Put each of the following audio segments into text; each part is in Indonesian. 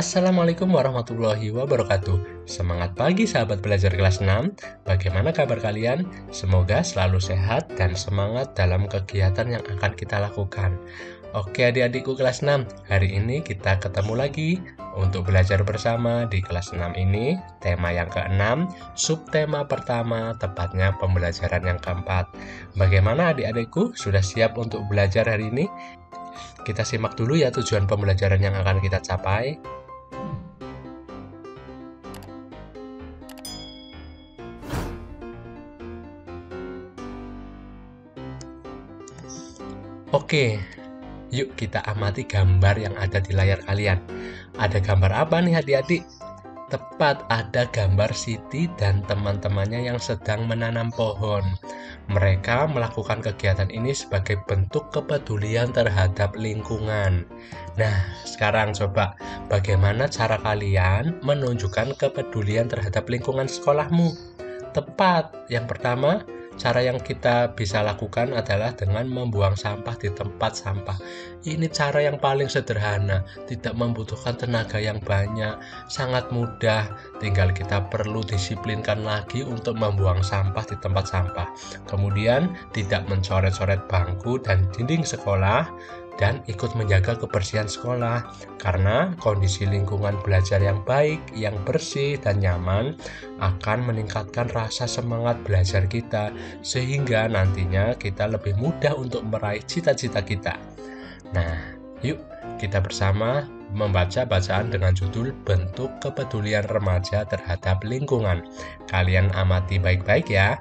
Assalamualaikum warahmatullahi wabarakatuh. Semangat pagi sahabat belajar kelas 6. Bagaimana kabar kalian? Semoga selalu sehat dan semangat dalam kegiatan yang akan kita lakukan. Oke adik-adikku kelas 6, hari ini kita ketemu lagi untuk belajar bersama di kelas 6 ini. Tema yang ke-6, subtema pertama, tepatnya pembelajaran yang keempat. Bagaimana adik-adikku? Sudah siap untuk belajar hari ini? Kita simak dulu ya tujuan pembelajaran yang akan kita capai. Oke, yuk kita amati gambar yang ada di layar kalian. Ada gambar apa nih adik-adik? Tepat, ada gambar Siti dan teman-temannya yang sedang menanam pohon. Mereka melakukan kegiatan ini sebagai bentuk kepedulian terhadap lingkungan. Nah, sekarang coba bagaimana cara kalian menunjukkan kepedulian terhadap lingkungan sekolahmu? Tepat, yang pertama, cara yang kita bisa lakukan adalah dengan membuang sampah di tempat sampah. Ini cara yang paling sederhana, tidak membutuhkan tenaga yang banyak, sangat mudah. Tinggal kita perlu disiplinkan lagi untuk membuang sampah di tempat sampah. Kemudian tidak mencoret-coret bangku dan dinding sekolah, dan ikut menjaga kebersihan sekolah, karena kondisi lingkungan belajar yang baik, yang bersih dan nyaman akan meningkatkan rasa semangat belajar kita, sehingga nantinya kita lebih mudah untuk meraih cita-cita kita. Nah, yuk kita bersama membaca bacaan dengan judul Bentuk Kepedulian Remaja Terhadap Lingkungan. Kalian amati baik-baik ya.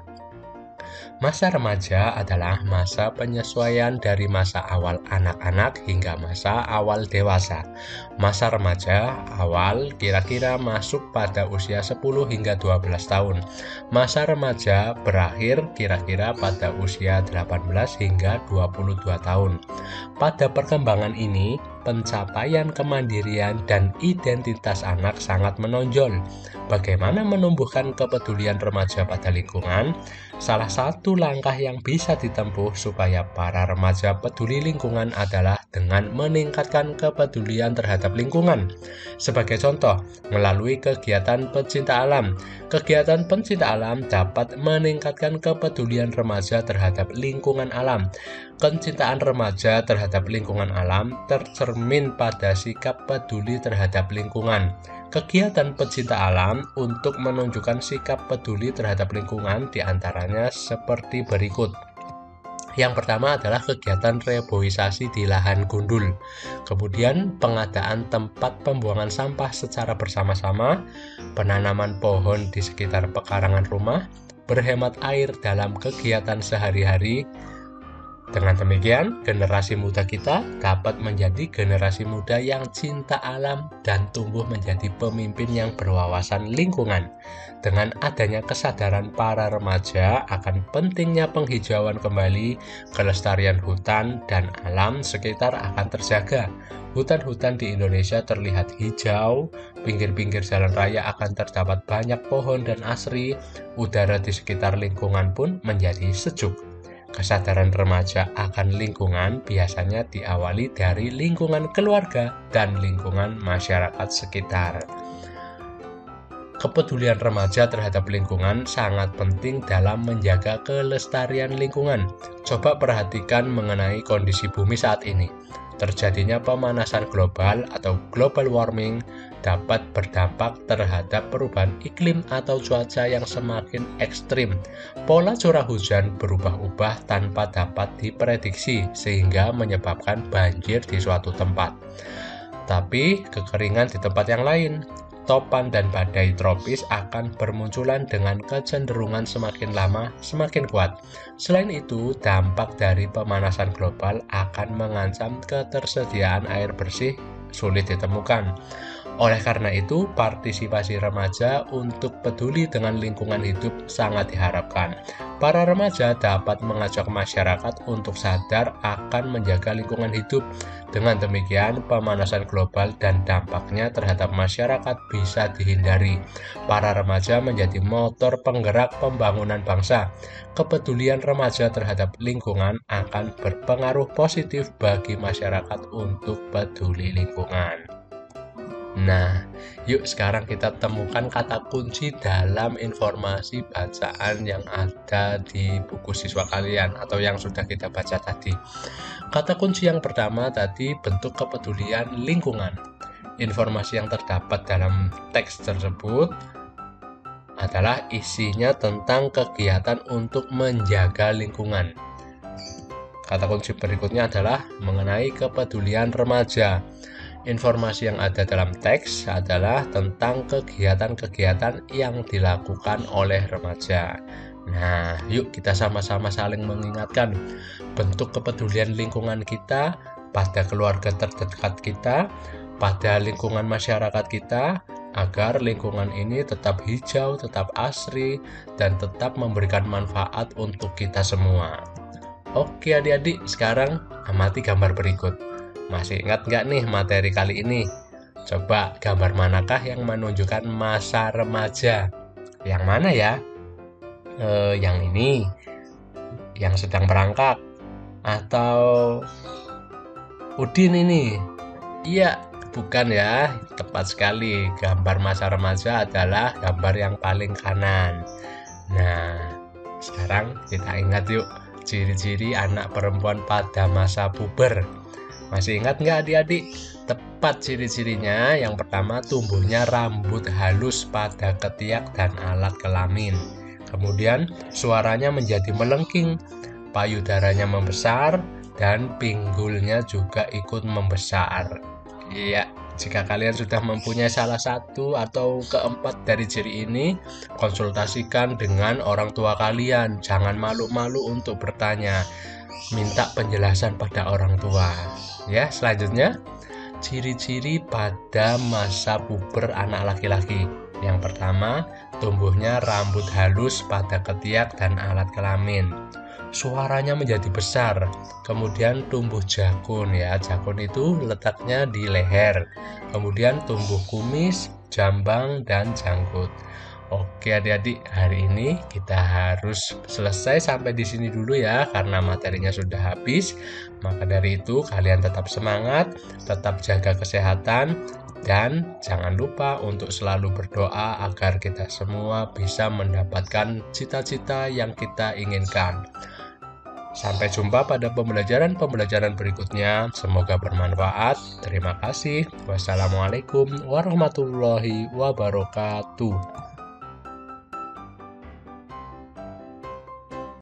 Masa remaja adalah masa penyesuaian dari masa awal anak-anak hingga masa awal dewasa. Masa remaja awal kira-kira masuk pada usia 10 hingga 12 tahun. Masa remaja berakhir kira-kira pada usia 18 hingga 22 tahun. Pada perkembangan ini, pencapaian kemandirian dan identitas anak sangat menonjol. Bagaimana menumbuhkan kepedulian remaja pada lingkungan? Salah satu langkah yang bisa ditempuh supaya para remaja peduli lingkungan adalah dengan meningkatkan kepedulian terhadap lingkungan. Sebagai contoh, melalui kegiatan pencinta alam. Kegiatan pencinta alam dapat meningkatkan kepedulian remaja terhadap lingkungan alam. Kecintaan remaja terhadap lingkungan alam tercermin pada sikap peduli terhadap lingkungan. Kegiatan pencinta alam untuk menunjukkan sikap peduli terhadap lingkungan diantaranya seperti berikut. Yang pertama adalah kegiatan reboisasi di lahan gundul. Kemudian pengadaan tempat pembuangan sampah secara bersama-sama, penanaman pohon di sekitar pekarangan rumah, berhemat air dalam kegiatan sehari-hari. Dengan demikian, generasi muda kita dapat menjadi generasi muda yang cinta alam dan tumbuh menjadi pemimpin yang berwawasan lingkungan. Dengan adanya kesadaran para remaja akan pentingnya penghijauan kembali, kelestarian hutan dan alam sekitar akan terjaga. Hutan-hutan di Indonesia terlihat hijau, pinggir-pinggir jalan raya akan terdapat banyak pohon dan asri, udara di sekitar lingkungan pun menjadi sejuk. Kesadaran remaja akan lingkungan biasanya diawali dari lingkungan keluarga dan lingkungan masyarakat sekitar. Kepedulian remaja terhadap lingkungan sangat penting dalam menjaga kelestarian lingkungan. Coba perhatikan mengenai kondisi bumi saat ini. Terjadinya pemanasan global atau global warming dapat berdampak terhadap perubahan iklim atau cuaca yang semakin ekstrim. Pola curah hujan berubah-ubah tanpa dapat diprediksi sehingga menyebabkan banjir di suatu tempat, tapi kekeringan di tempat yang lain. Topan dan badai tropis akan bermunculan dengan kecenderungan semakin lama semakin kuat. Selain itu, dampak dari pemanasan global akan mengancam ketersediaan air bersih sulit ditemukan. Oleh karena itu, partisipasi remaja untuk peduli dengan lingkungan hidup sangat diharapkan. Para remaja dapat mengajak masyarakat untuk sadar akan menjaga lingkungan hidup. Dengan demikian, pemanasan global dan dampaknya terhadap masyarakat bisa dihindari. Para remaja menjadi motor penggerak pembangunan bangsa. Kepedulian remaja terhadap lingkungan akan berpengaruh positif bagi masyarakat untuk peduli lingkungan. Nah, yuk sekarang kita temukan kata kunci dalam informasi bacaan yang ada di buku siswa kalian atau yang sudah kita baca tadi. Kata kunci yang pertama tadi bentuk kepedulian lingkungan. Informasi yang terdapat dalam teks tersebut adalah isinya tentang kegiatan untuk menjaga lingkungan. Kata kunci berikutnya adalah mengenai kepedulian remaja. Informasi yang ada dalam teks adalah tentang kegiatan-kegiatan yang dilakukan oleh remaja. Nah, yuk kita sama-sama saling mengingatkan bentuk kepedulian lingkungan kita pada keluarga terdekat kita, pada lingkungan masyarakat kita, agar lingkungan ini tetap hijau, tetap asri, dan tetap memberikan manfaat untuk kita semua. Oke adik-adik, sekarang amati gambar berikut. Masih ingat nggak nih materi kali ini? Coba gambar manakah yang menunjukkan masa remaja? Yang mana ya? Yang ini, yang sedang merangkak, atau Udin ini? Iya, bukan ya, tepat sekali. Gambar masa remaja adalah gambar yang paling kanan. Nah, sekarang kita ingat yuk ciri-ciri anak perempuan pada masa puber. Masih ingat nggak adik-adik? Tepat ciri-cirinya. Yang pertama, tumbuhnya rambut halus pada ketiak dan alat kelamin. Kemudian suaranya menjadi melengking, payudaranya membesar, dan pinggulnya juga ikut membesar. Iya, jika kalian sudah mempunyai salah satu atau keempat dari ciri ini, konsultasikan dengan orang tua kalian. Jangan malu-malu untuk bertanya. Minta penjelasan pada orang tua. Ya, selanjutnya, ciri-ciri pada masa puber anak laki-laki. Yang pertama, tumbuhnya rambut halus pada ketiak dan alat kelamin. Suaranya menjadi besar, kemudian tumbuh jakun ya. Jakun itu letaknya di leher. Kemudian tumbuh kumis, jambang, dan janggut. Oke adik-adik, hari ini kita harus selesai sampai di sini dulu ya, karena materinya sudah habis. Maka dari itu kalian tetap semangat, tetap jaga kesehatan, dan jangan lupa untuk selalu berdoa agar kita semua bisa mendapatkan cita-cita yang kita inginkan. Sampai jumpa pada pembelajaran-pembelajaran berikutnya. Semoga bermanfaat. Terima kasih. Wassalamualaikum warahmatullahi wabarakatuh.